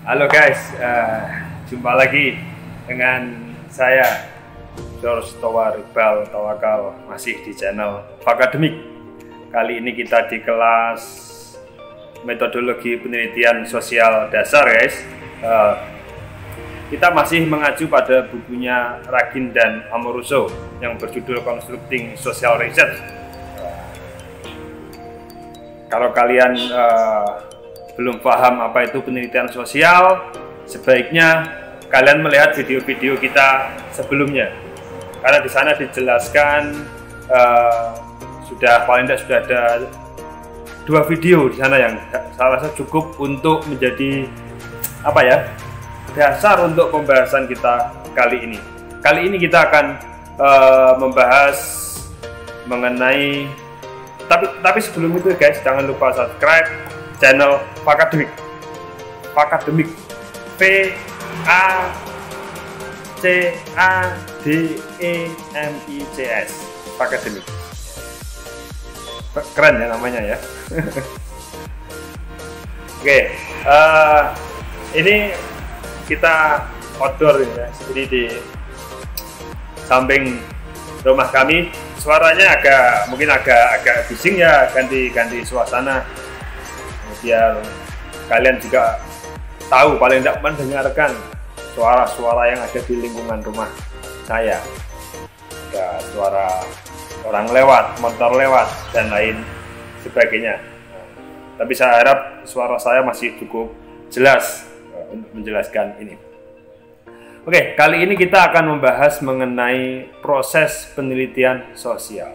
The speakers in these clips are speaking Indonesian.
Halo guys, jumpa lagi dengan saya George Towaribal Tawakal, masih di channel Fakademik. Kali ini kita di kelas metodologi penelitian sosial dasar guys. Kita masih mengacu pada bukunya Ragin dan Amoruso yang berjudul Constructing Social Research. Kalau kalian belum paham apa itu penelitian sosial, sebaiknya kalian melihat video-video kita sebelumnya, karena di sana dijelaskan paling tidak sudah ada 2 video di sana yang saya rasa cukup untuk menjadi dasar untuk pembahasan kita kali ini. Kali ini kita akan membahas mengenai tapi sebelum itu guys, jangan lupa subscribe channel Fakademik. Fakademik, Facademics, Fakademik. Keren ya namanya ya. Oke, ini kita outdoor ya, jadi di samping rumah kami. Suaranya mungkin agak bising ya, ganti suasana biar kalian juga tahu, paling tidak mendengarkan suara-suara yang ada di lingkungan rumah saya. Ada suara orang lewat, motor lewat, dan lain sebagainya. Tapi saya harap suara saya masih cukup jelas untuk menjelaskan ini. Oke, kali ini kita akan membahas mengenai proses penelitian sosial.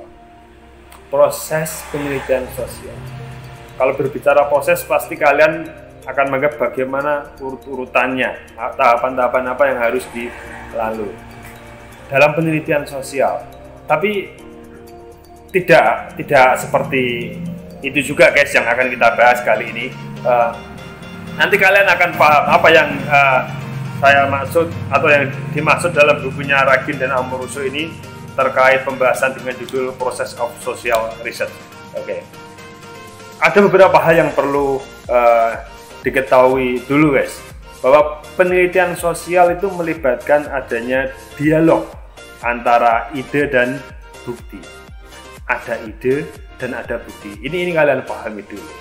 Proses penelitian sosial. Kalau berbicara proses, pasti kalian akan menganggap bagaimana urut-urutannya, tahapan-tahapan apa yang harus dilalui dalam penelitian sosial. Tapi tidak seperti itu juga guys yang akan kita bahas kali ini. Nanti kalian akan paham apa yang saya maksud atau yang dimaksud dalam bukunya Ragin dan Amoruso ini terkait pembahasan dengan judul Process of Social Research. Oke. Ada beberapa hal yang perlu diketahui dulu guys, bahwa penelitian sosial itu melibatkan adanya dialog antara ide dan bukti. Ada ide dan ada bukti. Ini kalian pahami dulu.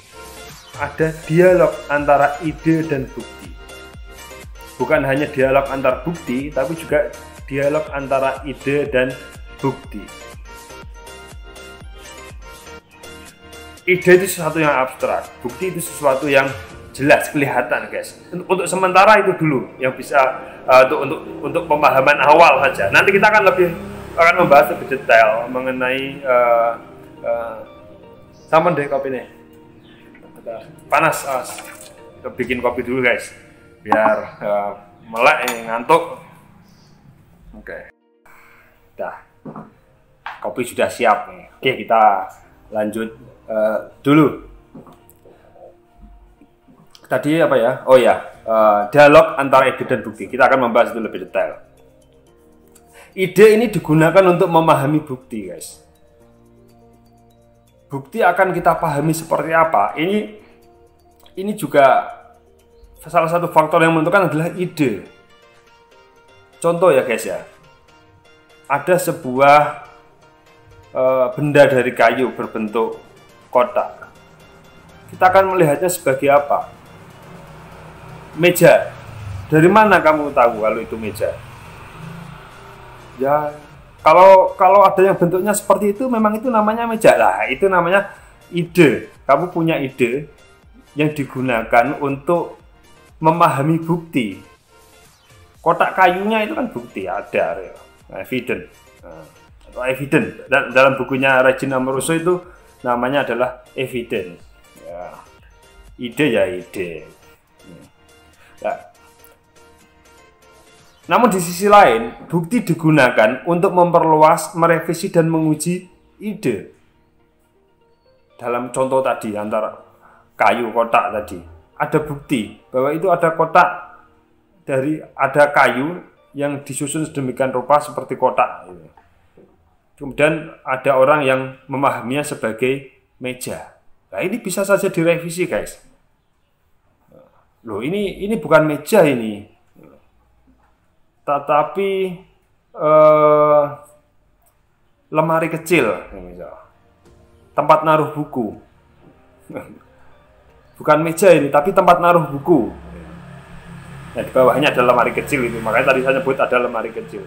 Ada dialog antara ide dan bukti. Bukan hanya dialog antar bukti, tapi juga dialog antara ide dan bukti. Ide itu sesuatu yang abstrak, bukti itu sesuatu yang jelas, kelihatan guys. Untuk sementara itu dulu yang bisa untuk pemahaman awal saja. Nanti kita akan membahas lebih detail mengenai sama deh kopi nih. Panas, kita bikin kopi dulu guys, biar melek ini, ngantuk. Oke. Dah, kopi sudah siap nih. Oke, kita lanjut dulu. Tadi apa ya? Oh ya, dialog antara ide dan bukti. Kita akan membahas itu lebih detail. Ide ini digunakan untuk memahami bukti, guys. Bukti akan kita pahami seperti apa? Ini juga salah satu faktor yang menentukan adalah ide. Contoh ya, guys ya. Ada sebuah benda dari kayu berbentuk kotak. Kita akan melihatnya sebagai apa? Meja. Dari mana kamu tahu kalau itu meja? Ya, kalau ada yang bentuknya seperti itu, memang itu namanya meja lah. Itu namanya ide. Kamu punya ide yang digunakan untuk memahami bukti. Kotak kayunya itu kan bukti, ada evidence. Evidence. Dan dalam bukunya Ragin Amoruso itu namanya adalah evidence. Ya. Ide ya ide. Ya. Namun di sisi lain, bukti digunakan untuk memperluas, merevisi dan menguji ide. Dalam contoh tadi antara kayu kotak tadi, ada bukti bahwa itu ada kotak ada kayu yang disusun sedemikian rupa seperti kotak. Kemudian ada orang yang memahaminya sebagai meja. Nah, ini bisa saja direvisi guys. loh ini bukan meja ini, tetapi lemari kecil, tempat naruh buku. Bukan meja ini, tapi tempat naruh buku. Nah, di bawahnya ada lemari kecil itu, makanya tadi saya sebut ada lemari kecil.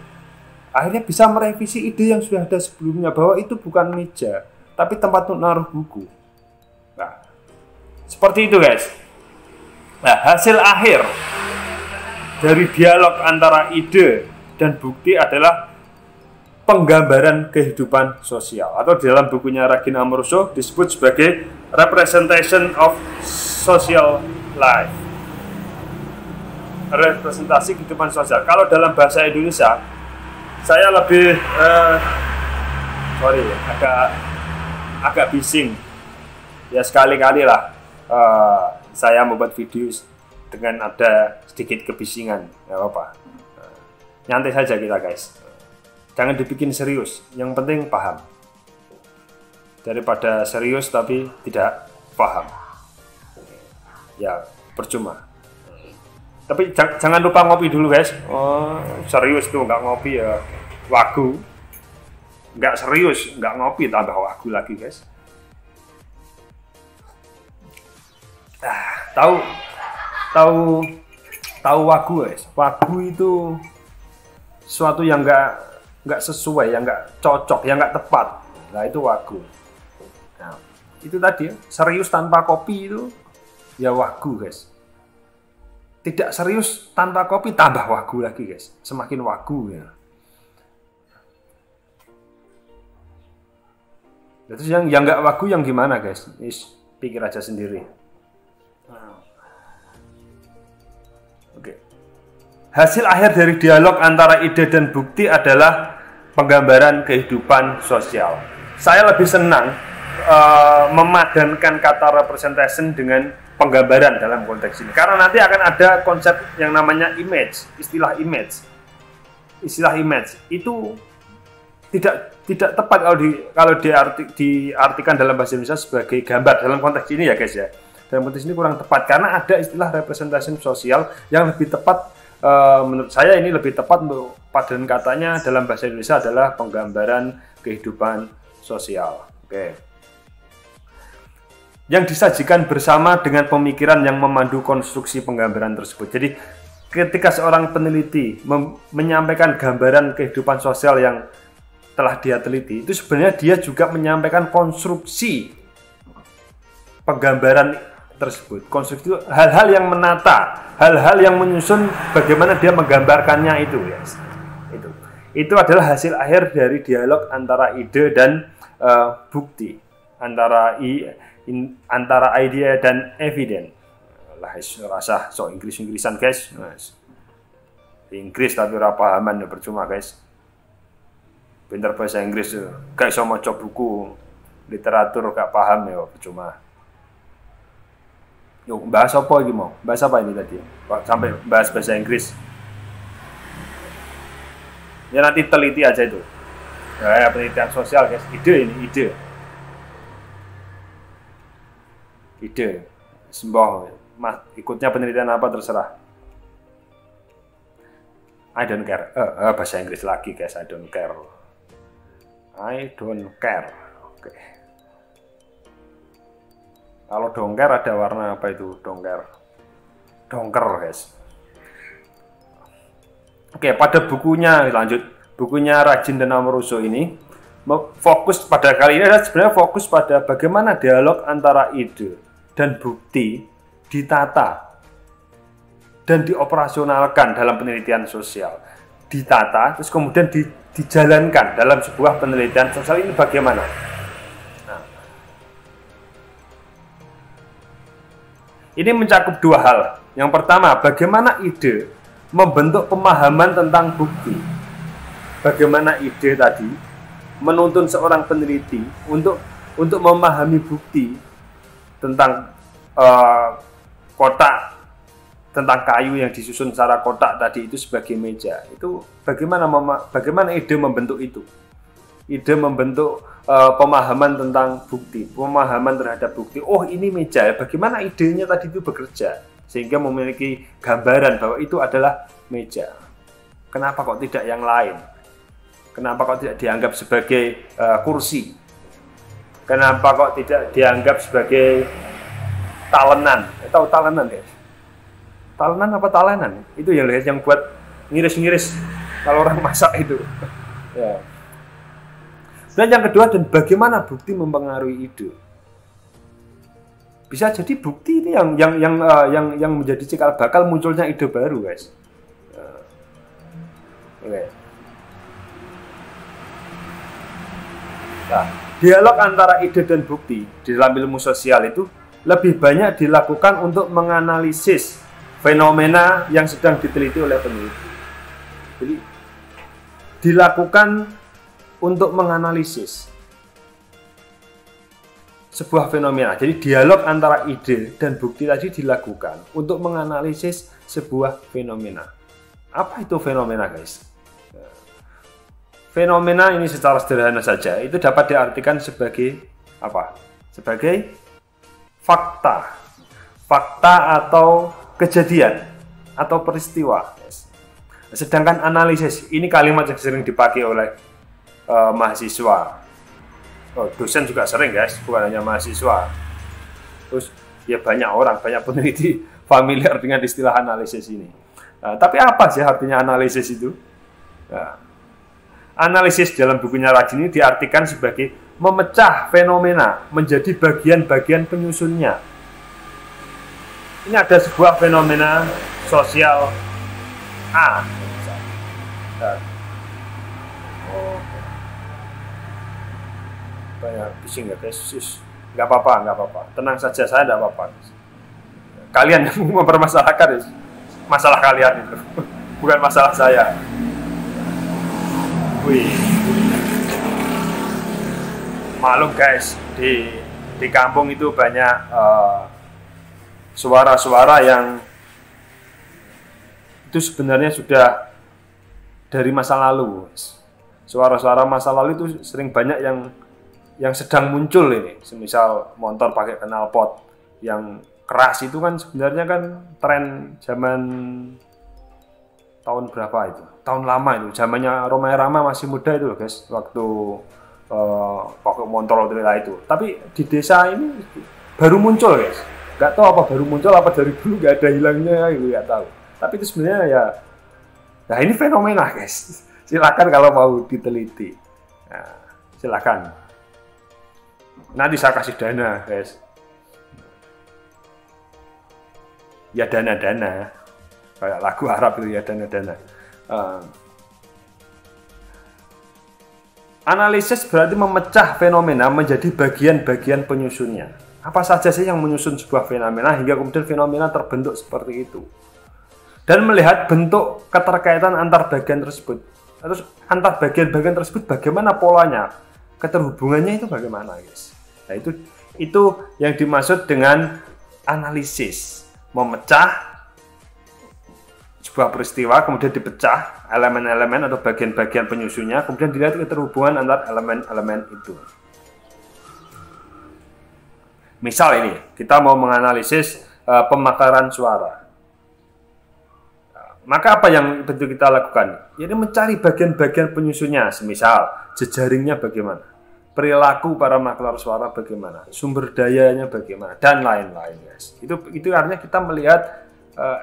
Akhirnya bisa merevisi ide yang sudah ada sebelumnya bahwa itu bukan meja, tapi tempat untuk naruh buku. Nah, seperti itu guys. Nah, hasil akhir dari dialog antara ide dan bukti adalah penggambaran kehidupan sosial, atau di dalam bukunya Ragin Amoruso disebut sebagai representation of social life. Representasi kehidupan sosial. Kalau dalam bahasa Indonesia, saya lebih agak bising. Ya sekali-kali lah saya membuat video dengan ada sedikit kebisingan, nggak apa-apa. Nyantai saja kita guys. Jangan dibikin serius, yang penting paham. Daripada serius tapi tidak paham, ya percuma. Tapi jangan lupa ngopi dulu guys. Oh, serius tuh nggak ngopi ya wagu. Nggak serius, nggak ngopi tambah wagu lagi guys. Tahu wagu guys. Wagu itu sesuatu yang nggak sesuai, yang nggak cocok, yang nggak tepat. Nah itu wagu. Nah, itu tadi serius tanpa kopi itu ya wagu guys. Tidak serius tanpa kopi tambah wagu lagi guys. Semakin wagu ya. Terus yang nggak wagu yang gimana guys? Pikir aja sendiri. Oke. Hasil akhir dari dialog antara ide dan bukti adalah penggambaran kehidupan sosial. Saya lebih senang memadankan kata representation dengan penggambaran dalam konteks ini, karena nanti akan ada konsep yang namanya image, istilah image itu tidak tepat kalau diartikan dalam bahasa Indonesia sebagai gambar dalam konteks ini ya guys ya. Dalam konteks ini kurang tepat karena ada istilah representation sosial yang lebih tepat. Menurut saya ini lebih tepat untuk padanan katanya dalam bahasa Indonesia adalah penggambaran kehidupan sosial. Oke. Yang disajikan bersama dengan pemikiran yang memandu konstruksi penggambaran tersebut. Jadi ketika seorang peneliti menyampaikan gambaran kehidupan sosial yang telah dia teliti, itu sebenarnya dia juga menyampaikan konstruksi penggambaran tersebut. Konstruksi itu hal-hal yang menata, hal-hal yang menyusun bagaimana dia menggambarkannya itu, yes. Itu adalah hasil akhir dari dialog antara ide dan bukti, antara idea dan evidence. Lah rasa so Inggrisan guys. Inggris tapi ora pahaman ya percuma guys. Pinter bahasa Inggris gak iso maca buku literatur gak paham ya percuma. Yuk, bahas apa lagi mau? Bahas apa ini tadi? Sampai bahas bahasa Inggris. Ya nanti teliti aja itu. Ya, penelitian sosial guys. Ide. Sembah. Mas, ikutnya penelitian apa terserah. I don't care. Bahasa Inggris lagi guys. I don't care. Oke. Kalau dongker ada warna apa itu? Dongker guys. Oke, pada bukunya lanjut. Bukunya Ragin dan Amoruso ini fokus pada kali ini adalah sebenarnya fokus pada bagaimana dialog antara ide dan bukti ditata dan dioperasionalkan dalam penelitian sosial. Ditata, terus kemudian dijalankan dalam sebuah penelitian sosial ini bagaimana? Nah, ini mencakup dua hal. Yang pertama, bagaimana ide membentuk pemahaman tentang bukti. Bagaimana ide tadi menuntun seorang peneliti untuk memahami bukti tentang kotak, tentang kayu yang disusun secara kotak tadi itu sebagai meja. Itu bagaimana ide membentuk itu? Ide membentuk pemahaman tentang bukti, pemahaman terhadap bukti. Oh, ini meja. Bagaimana idenya tadi itu bekerja sehingga memiliki gambaran bahwa itu adalah meja. Kenapa kok tidak yang lain? Kenapa kok tidak dianggap sebagai kursi? Kenapa kok tidak dianggap sebagai talenan? Tahu talenan, guys? Talenan apa talenan? Itu yang buat ngiris-ngiris kalau orang masak itu. Ya. Dan yang kedua, dan bagaimana bukti mempengaruhi ide? Bisa jadi bukti ini yang menjadi cikal bakal munculnya ide baru, guys. Oke. Nah, dialog antara ide dan bukti di dalam ilmu sosial itu lebih banyak dilakukan untuk menganalisis fenomena yang sedang diteliti oleh peneliti. Jadi dilakukan untuk menganalisis sebuah fenomena. Jadi dialog antara ide dan bukti tadi dilakukan untuk menganalisis sebuah fenomena. Apa itu fenomena, guys? Fenomena ini secara sederhana saja itu dapat diartikan sebagai apa? Sebagai fakta. Fakta atau kejadian atau peristiwa. Sedangkan analisis ini kalimat yang sering dipakai oleh mahasiswa. Dosen juga sering, guys, bukan hanya mahasiswa. Terus ya banyak orang, banyak peneliti familiar dengan istilah analisis ini. Tapi apa sih artinya analisis itu? Analisis dalam bukunya Rajin ini diartikan sebagai memecah fenomena menjadi bagian-bagian penyusunnya. Ini ada sebuah fenomena sosial A. Banyak bising ya, guys. Nggak apa-apa. Tenang saja, saya nggak apa-apa. Kalian yang mempermasalahkan masalah kalian itu, bukan masalah saya. Wih, maklum, guys, di kampung itu banyak suara-suara yang itu sebenarnya sudah dari masa lalu. Suara-suara masa lalu itu sering banyak yang sedang muncul ini. Semisal motor pakai knalpot yang keras itu kan sebenarnya kan tren zaman tahun berapa itu? Tahun lama itu, zamannya Roma Irama masih muda itu loh, guys, waktu pakai motor itu. Tapi di desa ini baru muncul, guys. Gak tahu apa baru muncul apa dari dulu gak ada hilangnya, gitu, gak tahu. Tapi itu sebenarnya ya, nah ini fenomena, guys. Silakan kalau mau diteliti, nah, silakan. Nanti saya kasih dana, guys. Ya dana-dana, kayak lagu Arab itu ya dana-dana. Analisis berarti memecah fenomena menjadi bagian-bagian penyusunnya. Apa saja sih yang menyusun sebuah fenomena hingga kemudian fenomena terbentuk seperti itu. Dan melihat bentuk keterkaitan antar bagian tersebut. Terus antar bagian-bagian tersebut bagaimana polanya, keterhubungannya itu bagaimana, guys. Nah, itu yang dimaksud dengan analisis, memecah sebuah peristiwa kemudian dipecah elemen-elemen atau bagian-bagian penyusunnya, kemudian dilihat keterhubungan antar elemen-elemen itu. Misal ini, kita mau menganalisis pemekaran suara. Maka apa yang tentu kita lakukan? Jadi mencari bagian-bagian penyusunnya, semisal jejaringnya bagaimana, perilaku para maklar suara bagaimana, sumber dayanya bagaimana, dan lain-lain, guys. Itu artinya kita melihat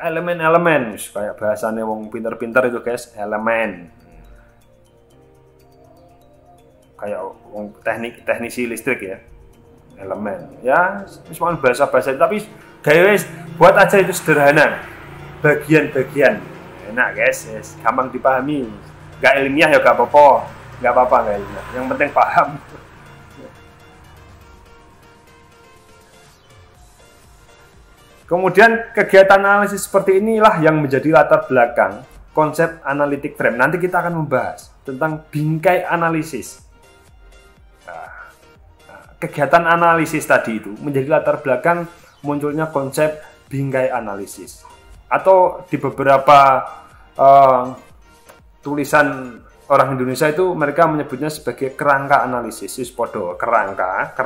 elemen-elemen, kayak bahasanya wong pinter-pinter itu, guys, elemen. Kayak wong teknisi listrik ya, elemen. Ya, semua bahasa-bahasa, tapi guys, buat aja itu sederhana, bagian-bagian. Enak, guys, gampang dipahami. Gak ilmiah ya gak apa-apa, gak ilmiah. Yang penting paham. Kemudian kegiatan analisis seperti inilah yang menjadi latar belakang konsep analytic frame. Nanti kita akan membahas tentang bingkai analisis. Kegiatan analisis tadi itu menjadi latar belakang munculnya konsep bingkai analisis. Atau di beberapa tulisan orang Indonesia itu mereka menyebutnya sebagai kerangka analisis. Podo kerangka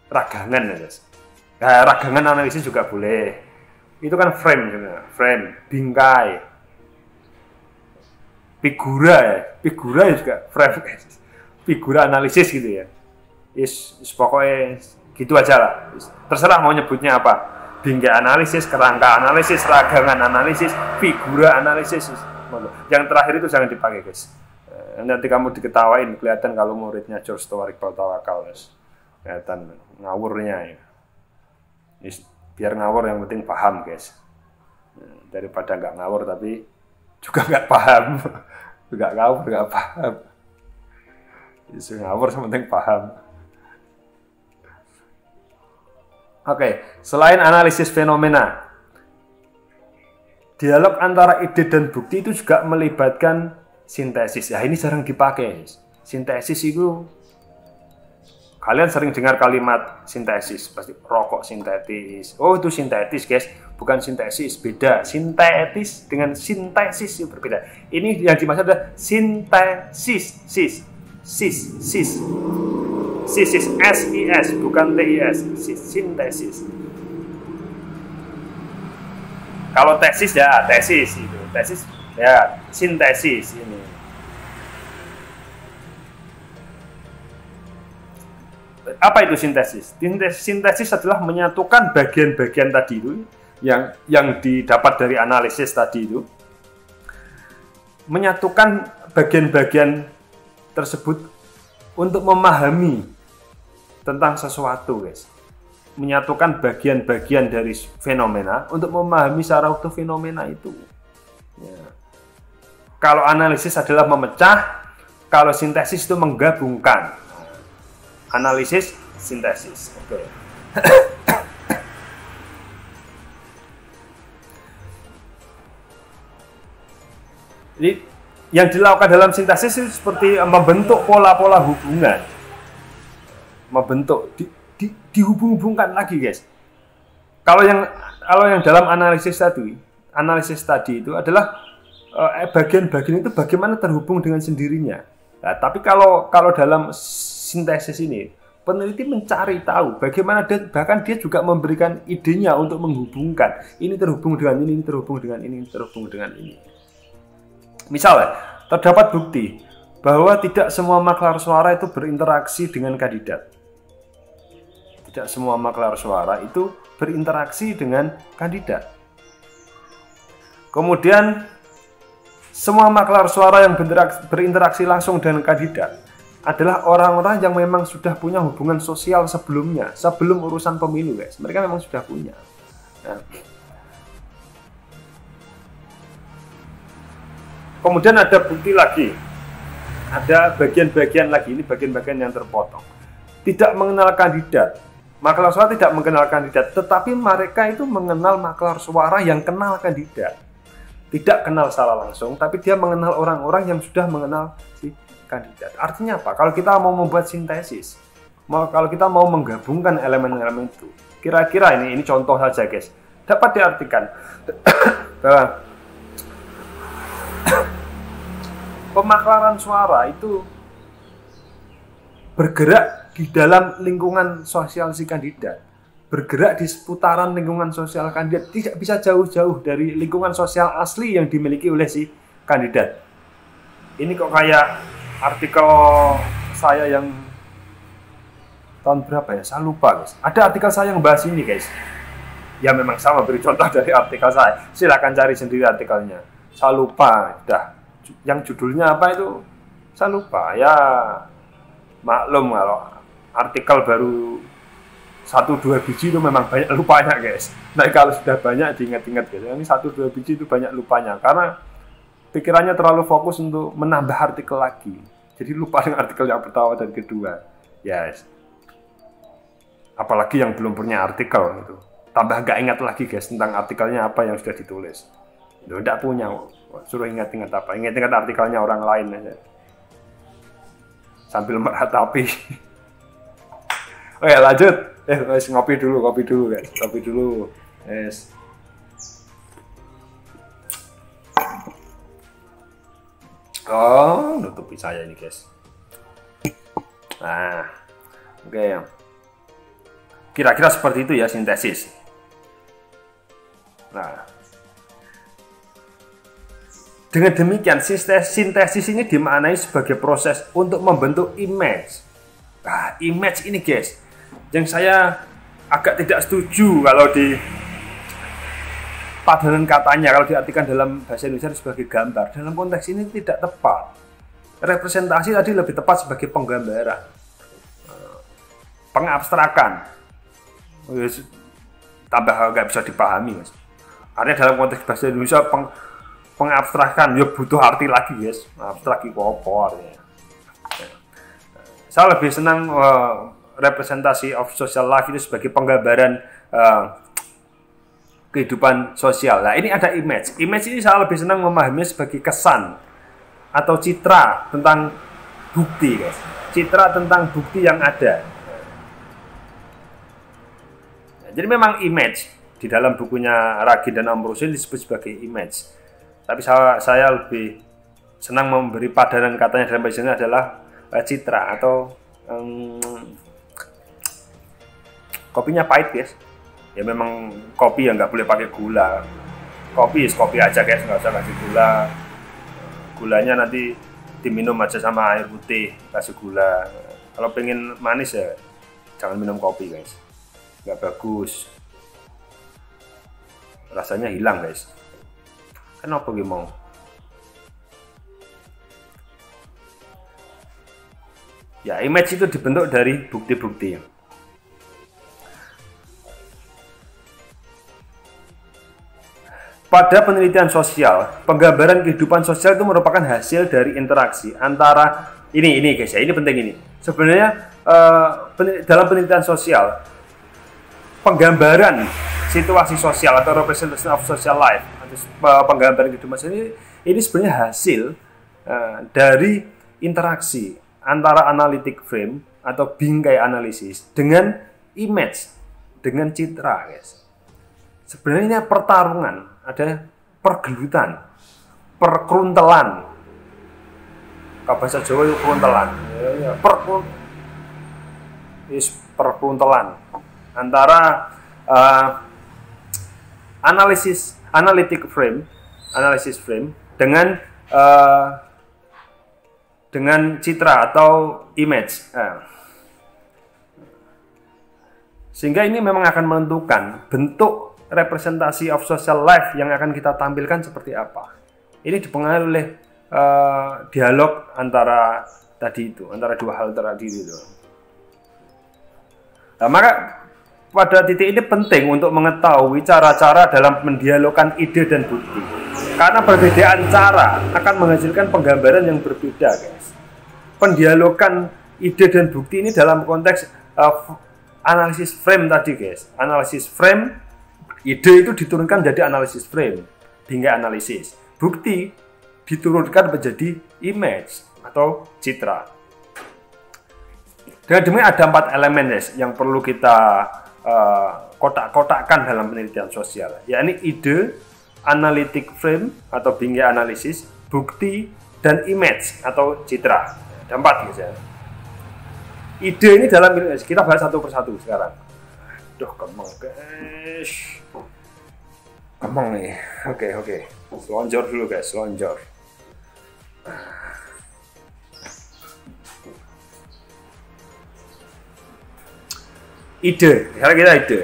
ragangan, guys. Nah, ragangan analisis juga boleh. Itu kan frame sebenarnya, frame, bingkai, figura ya, figura juga frame, figura analisis gitu ya. Pokoknya gitu aja lah. Terserah mau nyebutnya apa. Bingkai analisis, kerangka analisis, ragangan analisis, figura analisis. Yang terakhir itu jangan dipakai, guys. Nanti kamu diketawain, kelihatan kalau muridnya George Tawarikal Tawakal, guys. Kelihatan ngawurnya ya. Biar ngawur yang penting paham, guys. Daripada nggak ngawur tapi juga nggak paham. Nggak ngawur, nggak paham. Ngawur yang penting paham. Oke, selain analisis fenomena, dialog antara ide dan bukti itu juga melibatkan sintesis. Ya, ini jarang dipakai. Sintesis itu, kalian sering dengar kalimat sintesis, pasti rokok sintetis. Oh, itu sintetis, guys, bukan sintesis, beda. Sintetis dengan sintesis itu berbeda. Ini yang dimaksud adalah sintesis, sis. Sis, S-I-S, bukan T-I-S, sintesis. Kalau tesis ya, tesis itu. Tesis ya, sintesis ini. Apa itu sintesis? Sintesis adalah menyatukan bagian-bagian tadi itu yang didapat dari analisis tadi itu. Menyatukan bagian-bagian tersebut untuk memahami tentang sesuatu, guys. Menyatukan bagian-bagian dari fenomena untuk memahami secara utuh fenomena itu. Ya. Kalau analisis adalah memecah, kalau sintesis itu menggabungkan. Analisis, sintesis. Oke. Jadi yang dilakukan dalam sintesis itu seperti membentuk pola-pola hubungan. Membentuk dihubung-hubungkan lagi, guys. Kalau yang dalam analisis tadi itu adalah bagian-bagian itu bagaimana terhubung dengan sendirinya. Nah, tapi kalau dalam sintesis ini, peneliti mencari tahu bagaimana, bahkan dia juga memberikan idenya untuk menghubungkan. Ini terhubung dengan ini terhubung dengan ini terhubung dengan ini. Misalnya, terdapat bukti bahwa tidak semua maklar suara itu berinteraksi dengan kandidat. Tidak semua maklar suara itu berinteraksi dengan kandidat. Kemudian, semua maklar suara yang berinteraksi langsung dengan kandidat adalah orang-orang yang memang sudah punya hubungan sosial sebelumnya, sebelum urusan pemilu, guys. Mereka memang sudah punya. Nah. Kemudian ada bukti lagi. Ada bagian-bagian lagi, ini bagian-bagian yang terpotong. Tidak mengenal kandidat. Maklar suara tidak mengenal kandidat, tetapi mereka itu mengenal maklar suara yang kenal kandidat. Tidak kenal secara langsung, tapi dia mengenal orang-orang yang sudah mengenal si kandidat. Artinya apa? Kalau kita mau membuat sintesis, kalau kita mau menggabungkan elemen-elemen itu, kira-kira ini contoh saja, guys. Dapat diartikan bahwa pemaklaran suara itu bergerak di dalam lingkungan sosial si kandidat, bergerak di seputaran lingkungan sosial kandidat, tidak bisa jauh-jauh dari lingkungan sosial asli yang dimiliki oleh si kandidat. Ini kok kayak artikel saya yang tahun berapa ya? Saya lupa, guys. Ada artikel saya yang bahas ini, guys. Ya memang sama, beri contoh dari artikel saya. Silakan cari sendiri artikelnya. Saya lupa, yang judulnya apa itu? Saya lupa. Ya maklum kalau artikel baru 1-2 biji itu memang banyak lupanya, guys. Nah, kalau sudah banyak diingat-ingat, guys. Ini 1-2 biji itu banyak lupanya karena pikirannya terlalu fokus untuk menambah artikel lagi. Jadi lupa dengan artikel yang pertama dan kedua. Yes. Apalagi yang belum punya artikel itu. Tambah nggak ingat lagi, guys, tentang artikelnya apa yang sudah ditulis. Tidak punya, suruh ingat-ingat apa? Ingat-ingat artikelnya orang lain aja. Sambil meratapi. Oke, lanjut. Ngopi dulu, guys. Ngopi dulu. Yes. Oh, nutupi saya ini, guys. Nah, oke. Kira-kira seperti itu ya sintesis. Nah, dengan demikian sintesis ini dimaknai sebagai proses untuk membentuk image. Nah, image ini guys, yang saya agak tidak setuju kalau di padanan katanya, kalau diartikan dalam bahasa Indonesia sebagai gambar. Dalam konteks ini tidak tepat. Representasi tadi lebih tepat sebagai penggambaran, pengabstrakan. Tambah nggak bisa dipahami, mas. Artinya dalam konteks bahasa Indonesia pengabstrakan, ya butuh arti lagi, guys. Abstrak itu apa artinya? Saya lebih senang representasi of social life itu sebagai penggambaran kehidupan sosial. Nah, ini ada image. Image ini saya lebih senang memahami sebagai kesan atau citra tentang bukti, guys. Citra tentang bukti yang ada. Nah, jadi memang image di dalam bukunya Ragin dan Ambrosius disebut sebagai image. Tapi saya lebih senang memberi padanan katanya dalam bahasa Indonesia adalah citra atau kopinya pahit, guys. Ya memang kopi yang nggak boleh pakai gula. Kopi aja, guys, nggak usah kasih gula. Gulanya nanti diminum aja sama air putih, kasih gula. Kalau pengen manis ya jangan minum kopi, guys. Nggak bagus. Rasanya hilang, guys. Kenapa gimana? Ya, image itu dibentuk dari bukti-bukti. Pada penelitian sosial, penggambaran kehidupan sosial itu merupakan hasil dari interaksi antara ini guys ya, ini penting ini. Sebenarnya dalam penelitian sosial, penggambaran situasi sosial atau representation of social life, penggambaran kehidupan sosial ini sebenarnya hasil dari interaksi antara analytic frame atau bingkai analisis dengan image, dengan citra, guys. Sebenarnya pertarungan, ada pergelutan, perkeruntelan. Kalau bahasa Jawa itu keruntelan, perkeruntelan antara analytic frame dengan citra atau image. Sehingga ini memang akan menentukan bentuk representasi of social life yang akan kita tampilkan seperti apa. Ini dipengaruhi oleh dialog antara dua hal tadi itu. Nah, maka pada titik ini penting untuk mengetahui cara-cara dalam mendialogkan ide dan bukti. Karena perbedaan cara akan menghasilkan penggambaran yang berbeda, guys. Pendialogkan ide dan bukti ini dalam konteks analisis frame tadi, guys. Analisis frame, ide itu diturunkan menjadi analisis frame, hingga analisis. Bukti diturunkan menjadi image atau citra. Dengan demikian ada 4 elemen, guys, yang perlu kita kotak-kotakkan dalam penelitian sosial, yakni ide, analytic frame atau bingkai analisis, bukti, dan image atau citra. Ada 4, guys ya. Ide ini dalam kita bahas satu persatu sekarang. Duh, kemang, guys. Kemang nih. Oke. Selonjor dulu, guys, selonjor. Ide, sekarang kita ide.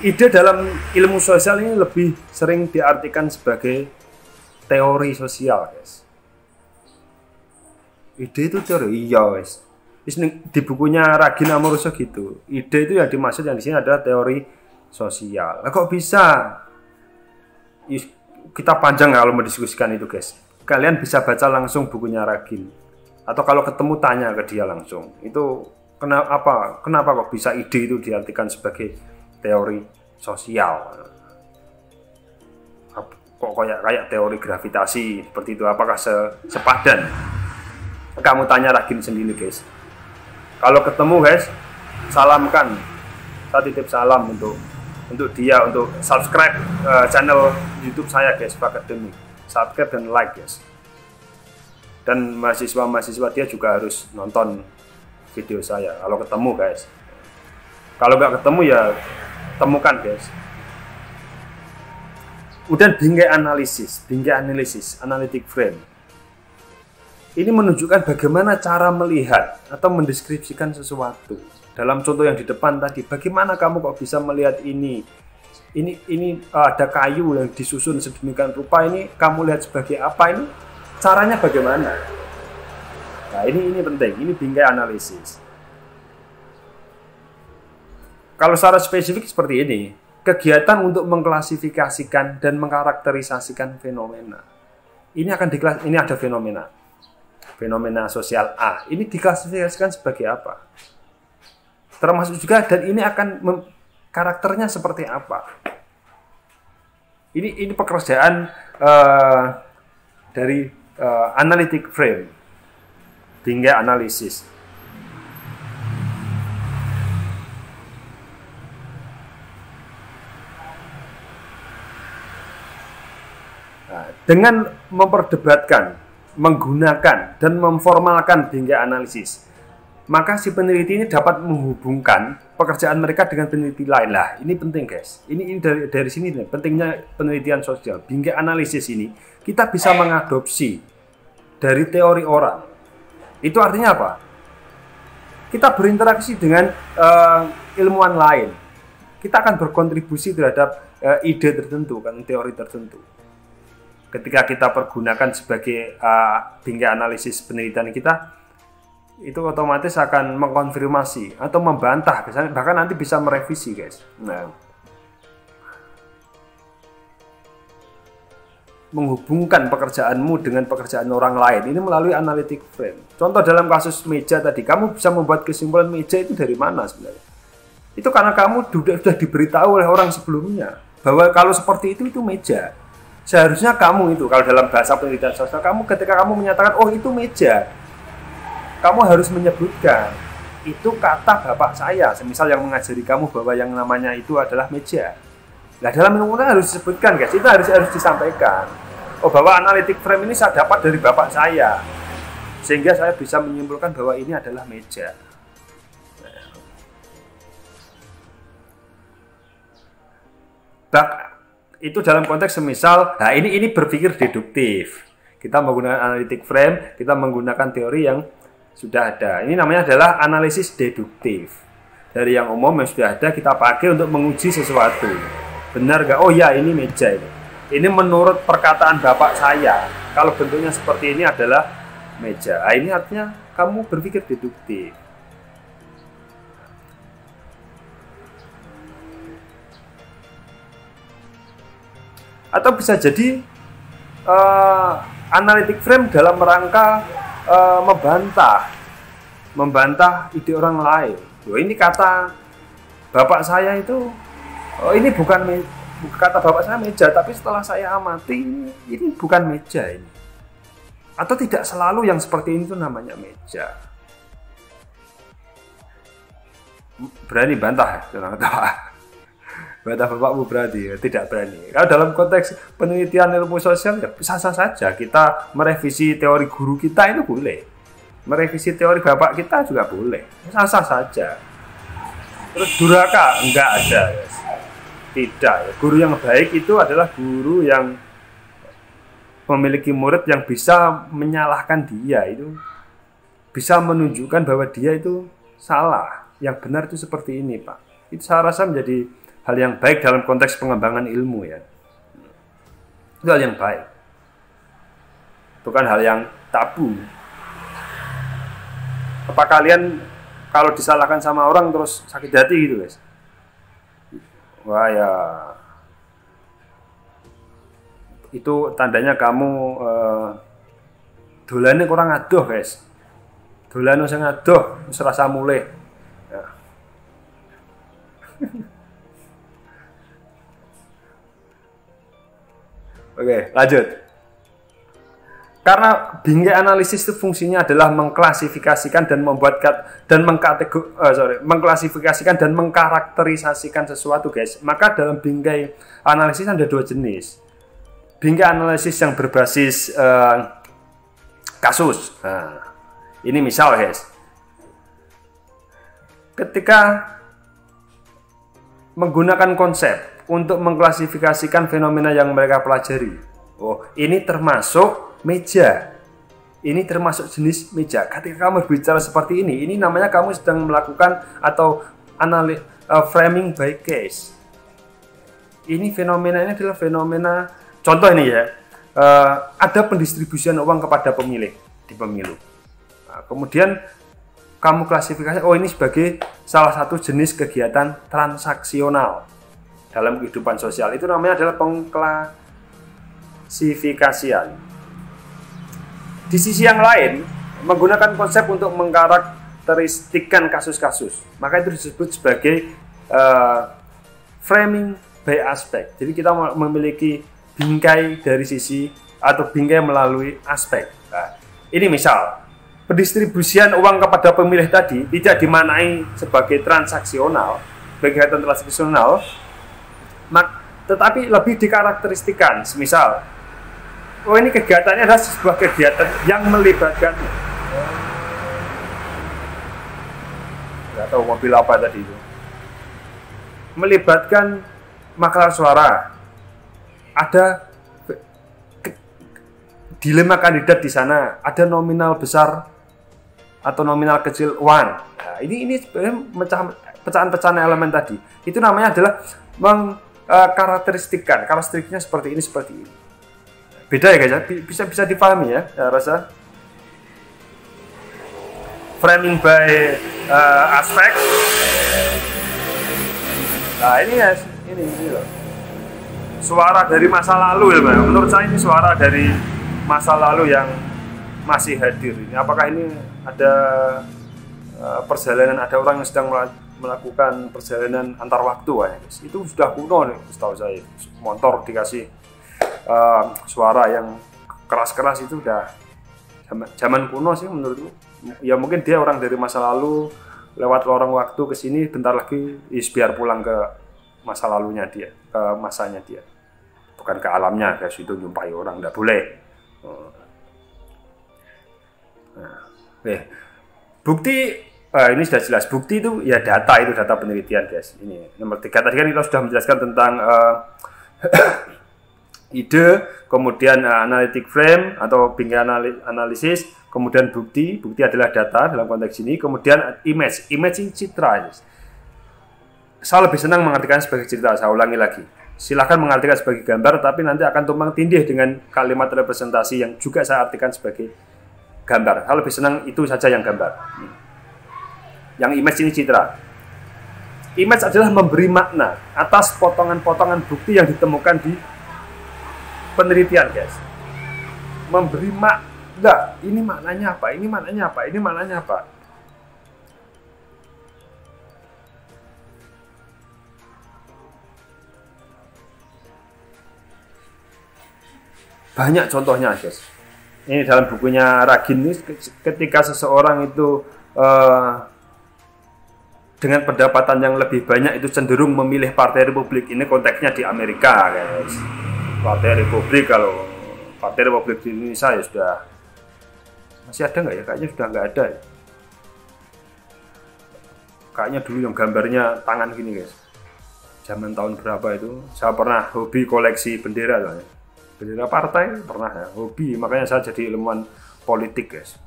Ide dalam ilmu sosial ini lebih sering diartikan sebagai teori sosial, guys. Ide itu teori, iya, guys. Di bukunya Ragin Ambrosius gitu. Ide itu yang dimaksud yang di sini adalah teori sosial. Nah, kok bisa? Kita panjang kalau mendiskusikan itu, guys. Kalian bisa baca langsung bukunya Ragin. Atau kalau ketemu tanya ke dia langsung. Itu kenapa kok bisa ide itu diartikan sebagai teori sosial? Kok kayak teori gravitasi seperti itu? Apakah sepadan? Kamu tanya Ragin sendiri, guys. Kalau ketemu, guys, salamkan. Saya titip salam untuk dia, untuk subscribe channel YouTube saya, guys, Pak Academy. Subscribe dan like, guys. Dan mahasiswa dia juga harus nonton video saya kalau ketemu, guys. Kalau nggak ketemu ya temukan, guys. Kemudian bingkai analisis, analytic frame. Ini menunjukkan bagaimana cara melihat atau mendeskripsikan sesuatu. Dalam contoh yang di depan tadi, bagaimana kamu kok bisa melihat ini ada kayu yang disusun sedemikian rupa, ini kamu lihat sebagai apa, ini caranya bagaimana? Nah, ini penting, ini bingkai analisis. Kalau secara spesifik seperti ini, kegiatan untuk mengklasifikasikan dan mengkarakterisasikan fenomena. Ini ada fenomena sosial A. Ini diklasifikasikan sebagai apa? Termasuk juga, dan ini akan karakternya seperti apa? Ini pekerjaan dari analytic frame, bingkai analisis. Nah, dengan memperdebatkan, menggunakan dan memformalkan bingkai analisis, maka si peneliti ini dapat menghubungkan pekerjaan mereka dengan peneliti lain. Lah, ini penting guys. Ini dari sini nih, pentingnya penelitian sosial. Bingkai analisis ini kita bisa mengadopsi dari teori orang. Itu artinya apa? Kita berinteraksi dengan ilmuwan lain. Kita akan berkontribusi terhadap ide tertentu, kan, teori tertentu. Ketika kita pergunakan sebagai bingkai analisis penelitian kita, itu otomatis akan mengkonfirmasi atau membantah, bahkan nanti bisa merevisi guys. Nah, menghubungkan pekerjaanmu dengan pekerjaan orang lain ini melalui analytic frame. Contoh dalam kasus meja tadi, kamu bisa membuat kesimpulan meja itu dari mana sebenarnya? Itu karena kamu sudah diberitahu oleh orang sebelumnya bahwa kalau seperti itu meja. Seharusnya kamu itu, kalau dalam bahasa penelitian sosial, ketika kamu menyatakan oh itu meja, kamu harus menyebutkan itu kata bapak saya, semisal yang mengajari kamu bahwa yang namanya itu adalah meja. Nah, dalam ilmu harus disebutkan guys, itu harus disampaikan. Oh, bahwa analytic frame ini saya dapat dari bapak saya, sehingga saya bisa menyimpulkan bahwa ini adalah meja. Itu dalam konteks semisal, nah ini berpikir deduktif. Kita menggunakan analytic frame, kita menggunakan teori yang sudah ada. Ini namanya adalah analisis deduktif. Dari yang umum yang sudah ada kita pakai untuk menguji sesuatu. Benar nggak? Oh ya, ini meja ini. Ini menurut perkataan bapak saya. Kalau bentuknya seperti ini adalah meja. Nah, ini artinya kamu berpikir deduktif. Atau bisa jadi analytic frame dalam rangka membantah ide orang lain. Loh, ini kata bapak saya itu, oh ini bukan kata bapak saya meja, tapi setelah saya amati ini bukan meja ini. Atau tidak selalu yang seperti ini itu namanya meja. Berani bantah ya, bantah bapakmu berarti ya? Tidak berani. Kalau dalam konteks penelitian ilmu sosial ya sah-sah saja kita merevisi teori guru kita, itu boleh. Merevisi teori bapak kita juga boleh. Sah-sah saja. Terus durhaka enggak ada, guys. Tidak. Guru yang baik itu adalah guru yang memiliki murid yang bisa menyalahkan dia, itu bisa menunjukkan bahwa dia itu salah. Yang benar itu seperti ini, Pak. Itu saya rasa menjadi hal yang baik dalam konteks pengembangan ilmu ya. Itu hal yang baik. Bukan hal yang tabu. Apa kalian kalau disalahkan sama orang terus sakit hati gitu guys? Wah ya, itu tandanya kamu dolane kurang adoh guys. Dolane sing adoh wis rasa mulih. Ya. Oke, lanjut. Karena bingkai analisis itu fungsinya adalah mengklasifikasikan dan mengklasifikasikan dan mengkarakterisasikan sesuatu, guys. Maka dalam bingkai analisis ada dua jenis. Bingkai analisis yang berbasis kasus. Nah, ini misal, guys. Ketika menggunakan konsep untuk mengklasifikasikan fenomena yang mereka pelajari. Oh, ini termasuk meja. Ini termasuk jenis meja. Ketika kamu berbicara seperti ini namanya kamu sedang melakukan atau framing by case. Ini fenomena ini adalah fenomena, contoh ini ya, ada pendistribusian uang kepada pemilih di pemilu. Nah, kemudian kamu klasifikasi, oh ini sebagai salah satu jenis kegiatan transaksional dalam kehidupan sosial. Itu namanya adalah pengklasifikasian. Di sisi yang lain, menggunakan konsep untuk mengkarakteristikkan kasus-kasus, maka itu disebut sebagai framing by aspect. Jadi kita memiliki bingkai dari sisi atau bingkai melalui aspek. Nah, ini misal pendistribusian uang kepada pemilih tadi tidak dimaknai sebagai transaksional, kegiatan transaksional, tetapi lebih dikarakteristikan. Misal, oh ini kegiatannya adalah sebuah kegiatan yang melibatkan, nggak tahu mobil apa tadi itu, melibatkan maklar suara, ada dilema kandidat di sana, ada nominal besar atau nominal kecil uang. Nah, ini sebenarnya pecahan-pecahan elemen tadi. Itu namanya adalah mengkarakteristikkan, karakteristiknya seperti ini, seperti ini. Beda ya guys ya, bisa dipahami ya, saya rasa. Framing by aspect. Nah ini ya, ini loh. Suara dari masa lalu ya, menurut saya ini suara dari masa lalu yang masih hadir. Ini apakah ini ada perjalanan, ada orang yang sedang melakukan perjalanan antar waktu ya guys. Itu sudah kuno nih, setahu saya. Motor dikasih suara yang keras-keras itu udah zaman kuno sih menurutku. Ya mungkin dia orang dari masa lalu lewat lorong waktu ke sini, bentar lagi biar pulang ke masa lalunya dia, ke masanya dia, bukan ke alamnya guys. Itu nyumpai orang nggak boleh. Nah, bukti ini sudah jelas, bukti itu ya data, itu data penelitian guys. Ini nomor 3 tadi kan kita sudah menjelaskan tentang ide, kemudian analytic frame atau bingkai analisis, kemudian bukti adalah data dalam konteks ini, kemudian image ini citra. Saya lebih senang mengartikan sebagai cerita, saya ulangi lagi. Silahkan mengartikan sebagai gambar, tapi nanti akan tumpang tindih dengan kalimat representasi yang juga saya artikan sebagai gambar. Saya lebih senang itu saja yang gambar. Yang image ini citra. Image adalah memberi makna atas potongan-potongan bukti yang ditemukan di penelitian guys. Memberi makna, ini maknanya apa, ini maknanya apa, ini maknanya apa. Banyak contohnya guys. Ini dalam bukunya Ragin ini, ketika seseorang itu dengan pendapatan yang lebih banyak itu cenderung memilih Partai Republik. Ini konteksnya di Amerika guys. Partai Republik, kalau Partai Republik di Indonesia ya sudah masih ada nggak ya? Kayaknya sudah nggak ada ya. Kayaknya dulu yang gambarnya tangan gini guys. Zaman tahun berapa itu? Saya pernah hobi koleksi bendera loh ya. Bendera partai pernah ya, hobi. Makanya saya jadi ilmuwan politik guys.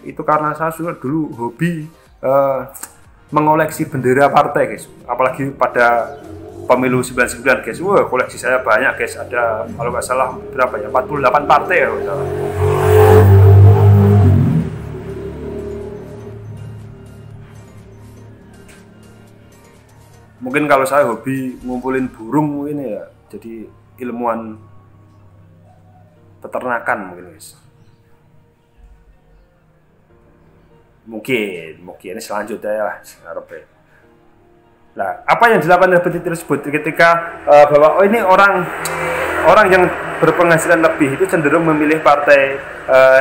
Itu karena saya sudah dulu hobi mengoleksi bendera partai guys. Apalagi pada pemilu 99 guys, wah koleksi saya banyak guys, ada kalau nggak salah berapa ya, 48 partai ya. Mungkin kalau saya hobi ngumpulin burung ini ya, jadi ilmuwan peternakan mungkin guys. Mungkin ini selanjutnya ya lah, Nah, apa yang dilakukan oleh peneliti tersebut ketika bahwa oh ini orang yang berpenghasilan lebih itu cenderung memilih Partai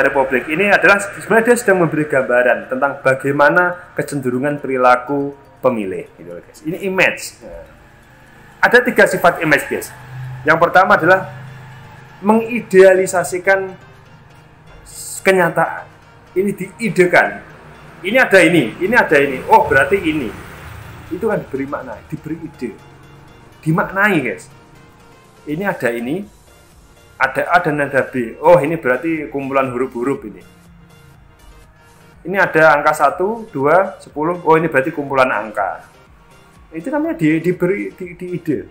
Republik, ini adalah sebenarnya dia sedang memberi gambaran tentang bagaimana kecenderungan perilaku pemilih gitu guys. Ini image. Ada 3 sifat image guys. Yang pertama adalah mengidealisasikan kenyataan. Ini diidekan. Ini ada ini. Oh berarti ini. itu kan diberi makna, diberi ide, dimaknai guys. Ini ada ini, ada A dan ada B. Oh ini berarti kumpulan huruf-huruf ini. Ini ada angka 1, 2, 10. Oh ini berarti kumpulan angka. Itu namanya diberi di ide.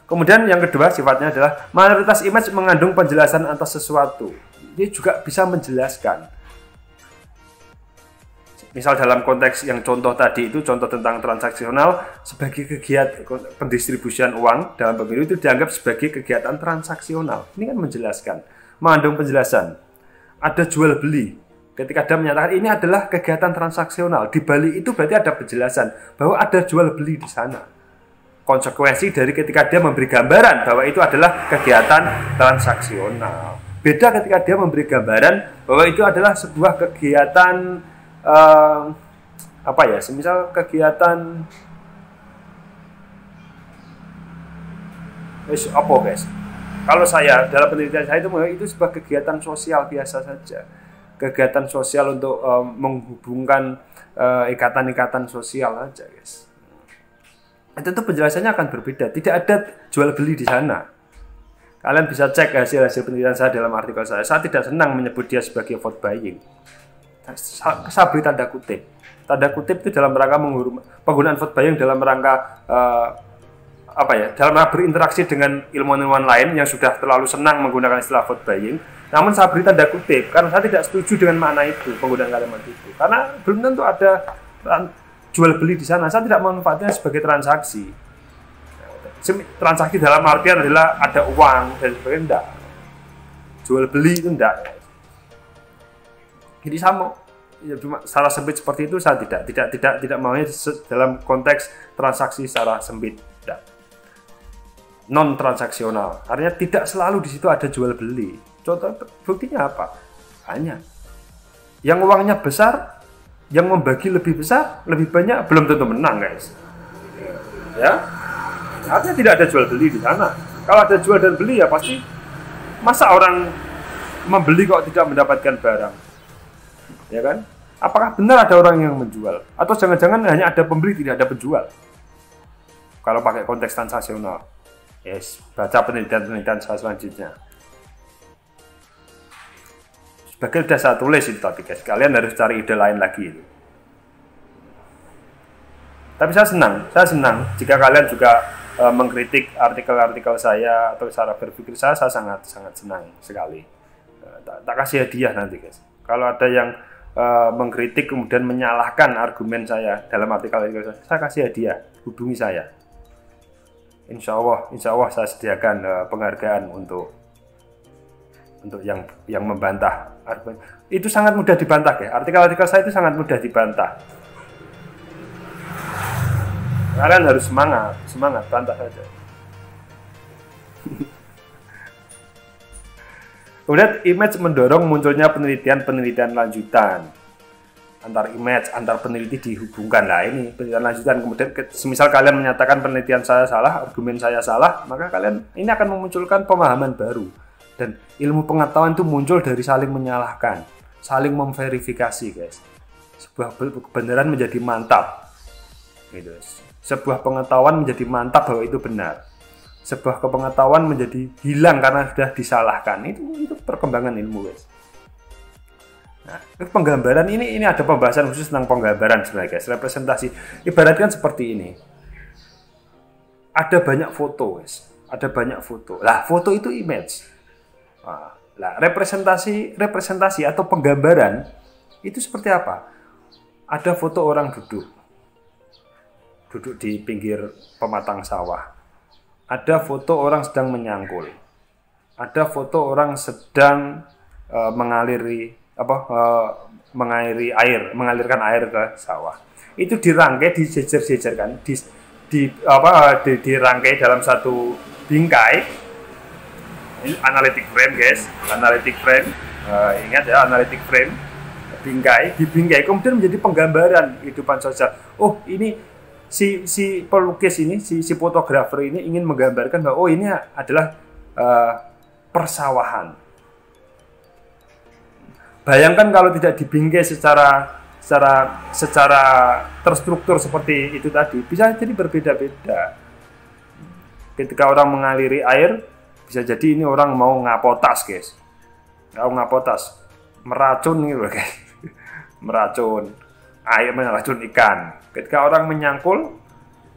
Kemudian yang kedua sifatnya adalah mayoritas image mengandung penjelasan atas sesuatu. Ini juga bisa menjelaskan. Misal dalam konteks yang contoh tadi itu contoh tentang transaksional sebagai kegiatan pendistribusian uang dalam pemilu itu dianggap sebagai kegiatan transaksional. Ini kan menjelaskan, mengandung penjelasan. Ada jual beli. Ketika dia menyatakan ini adalah kegiatan transaksional, di balik itu berarti ada penjelasan bahwa ada jual beli di sana. Konsekuensi dari ketika dia memberi gambaran bahwa itu adalah kegiatan transaksional. Beda ketika dia memberi gambaran bahwa itu adalah sebuah kegiatan semisal kegiatan guys. Kalau saya dalam penelitian saya itu sebuah kegiatan sosial biasa saja. Kegiatan sosial untuk menghubungkan ikatan-ikatan sosial aja, guys. Tentu penjelasannya akan berbeda. Tidak ada jual beli di sana. Kalian bisa cek hasil penelitian saya dalam artikel saya. Saya tidak senang menyebut dia sebagai vote buying. Saya beri tanda kutip. Tanda kutip itu dalam rangka penggunaan vote buying dalam rangka dalam rangka berinteraksi dengan ilmuwan-ilmuwan lain yang sudah terlalu senang menggunakan istilah vote buying. Namun saya beri tanda kutip karena saya tidak setuju dengan makna itu, penggunaan kalimat itu. Karena belum tentu ada jual beli di sana. Saya tidak memanfaatkannya sebagai transaksi. Transaksi dalam artian adalah ada uang dan sebagainya, enggak. Jual beli itu enggak. Jadi sama cuma secara sempit seperti itu saya tidak maunya dalam konteks transaksi secara sempit. Tidak. Non transaksional. Artinya tidak selalu di situ ada jual beli. Contoh buktinya apa? Hanya yang uangnya besar, yang membagi lebih besar, lebih banyak belum tentu menang, guys. Ya, artinya tidak ada jual beli di sana. Kalau ada jual dan beli ya pasti masa orang membeli kok tidak mendapatkan barang, ya kan? Apakah benar ada orang yang menjual? Atau jangan-jangan hanya ada pembeli tidak ada penjual? Kalau pakai konteks transaksional, yes, baca penelitian saya selanjutnya. Sebagai sudah saya tulis itu tadi guys, kalian harus cari ide lain lagi itu. Tapi saya senang jika kalian juga mengkritik artikel-artikel saya atau cara berpikir saya sangat senang sekali. Tak kasih hadiah nanti guys. Kalau ada yang mengkritik kemudian menyalahkan argumen saya dalam artikel saya kasih hadiah, hubungi saya. Insya Allah saya sediakan penghargaan untuk yang membantah argumen. Itu sangat mudah dibantah ya. Artikel-artikel saya itu sangat mudah dibantah. Kalian harus semangat bantah saja. Kemudian image mendorong munculnya penelitian lanjutan. Antar peneliti dihubungkan. Lah ini penelitian lanjutan. Kemudian semisal kalian menyatakan penelitian saya salah, argumen saya salah, maka kalian ini akan memunculkan pemahaman baru. Dan ilmu pengetahuan itu muncul dari saling menyalahkan, saling memverifikasi, guys. Sebuah kebenaran menjadi mantap, gitu. Sebuah pengetahuan menjadi mantap bahwa itu benar. Sebuah kepengetahuan menjadi hilang karena sudah disalahkan. Itu perkembangan ilmu, guys. Nah, penggambaran ini ada pembahasan khusus tentang penggambaran sebenarnya, guys. Representasi ibaratkan seperti ini. Ada banyak foto, guys. Ada banyak foto. Lah, foto itu image. Nah, representasi atau penggambaran itu seperti apa? Ada foto orang duduk di pinggir pematang sawah. Ada foto orang sedang menyangkul. Ada foto orang sedang mengalirkan air ke sawah. Itu dirangkai, dijejer-jejerkan, dirangkai dalam satu bingkai. Ini analytic frame, guys. Analytic frame. Ingat ya, analytic frame. Dibingkai kemudian menjadi penggambaran kehidupan sosial. Oh, ini si pelukis ini, si fotografer ini ingin menggambarkan bahwa oh ini adalah persawahan. Bayangkan kalau tidak dibingkai secara terstruktur seperti itu tadi bisa jadi berbeda-beda. Ketika orang mengaliri air, bisa jadi ini orang mau ngapotas, guys. Mau ngapotas, meracun gitu, guys. Meracun air, meracun ikan. Ketika orang menyangkul,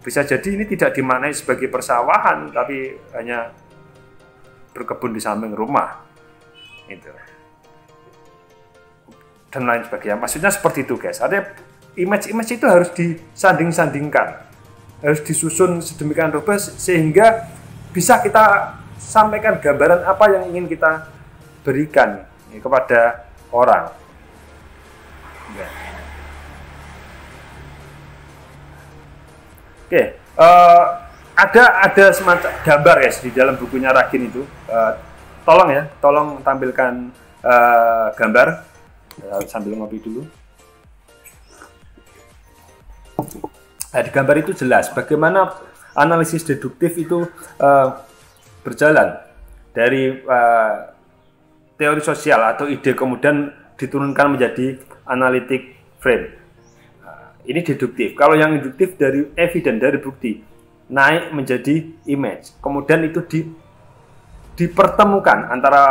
bisa jadi ini tidak dimaknai sebagai persawahan, tapi hanya berkebun di samping rumah. Gitu. Dan lain sebagainya. Maksudnya seperti itu, guys. Ada image-image itu harus disanding-sandingkan. Harus disusun sedemikian rupa sehingga bisa kita sampaikan gambaran apa yang ingin kita berikan kepada orang. Ya. Oke, ada semacam gambar ya di dalam bukunya Ragin itu. Tolong tampilkan gambar sambil ngopi dulu. Nah, di gambar itu jelas bagaimana analisis deduktif itu berjalan dari teori sosial atau ide kemudian diturunkan menjadi analytic frame. Ini deduktif. Kalau yang induktif dari evidence, dari bukti, naik menjadi image. Kemudian itu dipertemukan antara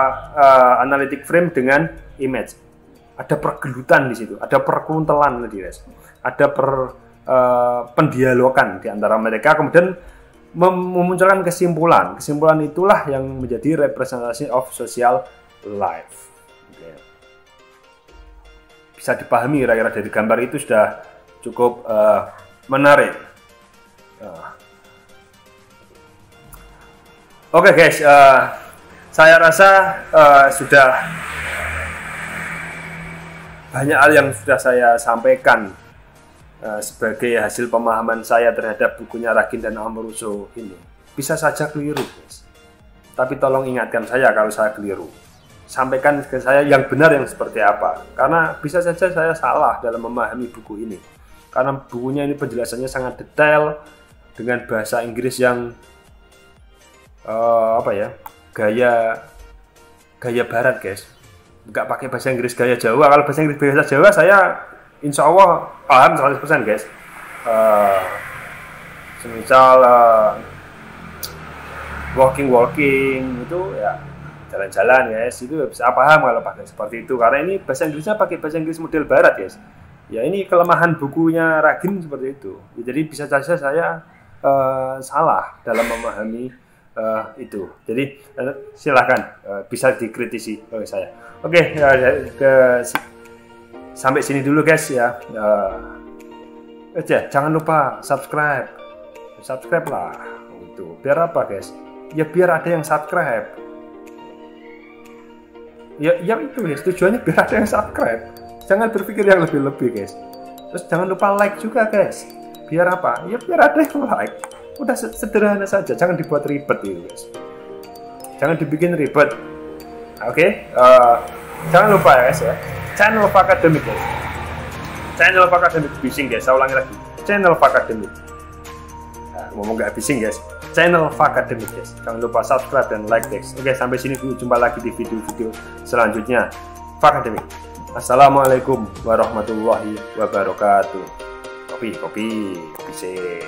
analytic frame dengan image. Ada pergelutan di situ, ada perkuntelan tadi, ada pendialogan di antara mereka, kemudian memunculkan kesimpulan. Kesimpulan itulah yang menjadi representasi of social life. Bisa dipahami kira-kira dari gambar itu sudah cukup menarik. Oke, guys, saya rasa sudah banyak hal yang sudah saya sampaikan sebagai hasil pemahaman saya terhadap bukunya Ragin dan Amoruso ini. Bisa saja keliru, guys. Tapi tolong ingatkan saya kalau saya keliru. Sampaikan ke saya yang benar yang seperti apa. Karena bisa saja saya salah dalam memahami buku ini. Karena bukunya ini penjelasannya sangat detail dengan bahasa Inggris yang gaya barat, guys. Nggak pakai bahasa Inggris gaya Jawa. Kalau bahasa Inggris bahasa Jawa saya insya Allah paham 100%, guys. Semisal walking itu ya jalan-jalan, guys, itu bisa paham kalau pakai seperti itu. Karena ini bahasa Inggrisnya pakai bahasa Inggris model barat, guys. Ya ini kelemahan bukunya Ragin seperti itu. Ya, jadi bisa saja saya salah dalam memahami itu. Jadi silahkan bisa dikritisi oleh saya. Oke, sampai sini dulu, guys, ya. Jangan lupa subscribe lah. Itu biar apa, guys? Ya biar ada yang subscribe. Ya itu, guys, tujuannya biar ada yang subscribe. Jangan berpikir yang lebih-lebih, guys. Terus jangan lupa like juga, guys. Biar apa? Ya biar ada yang like. Udah sederhana saja, jangan dibuat ribet itu, guys. Jangan dibikin ribet. Oke? Jangan lupa ya, guys, ya. Channel Fakademik, guys. Channel Fakademik bising, guys. Saya ulangi lagi. Channel Fakademik. Nah, ngomong nggak bising, guys. Channel Fakademik, guys. Jangan lupa subscribe dan like, guys. Oke, sampai sini dulu. Jumpa lagi di video-video selanjutnya. Fakademik. Assalamualaikum warahmatullahi wabarakatuh. Kopi sih.